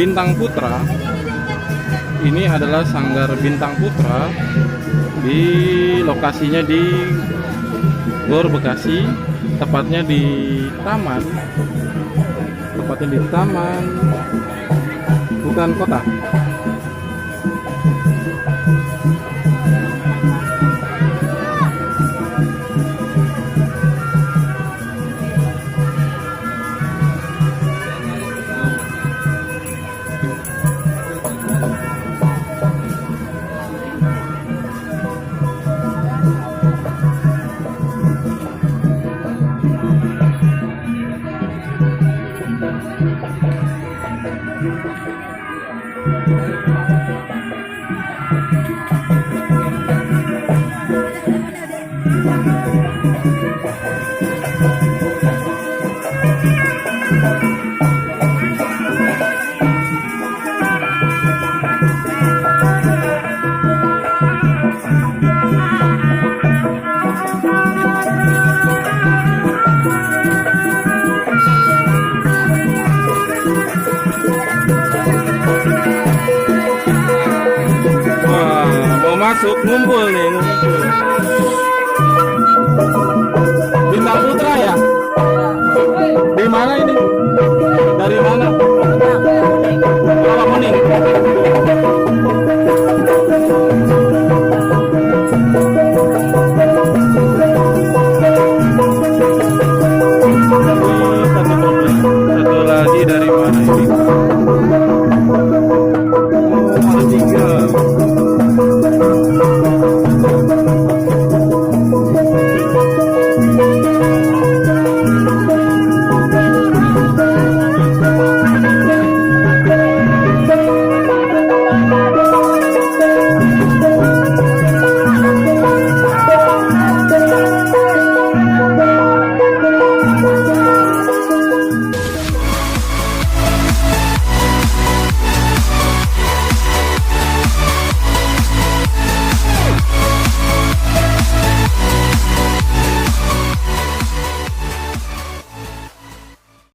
Bintang Putra. Ini adalah Sanggar Bintang Putra, di lokasinya di Gor Bekasi, tepatnya di taman, bukan kota. Masuk, ngumpul nih, ngumpul. Bintang Putra ya? Di mana ini? Dari mana?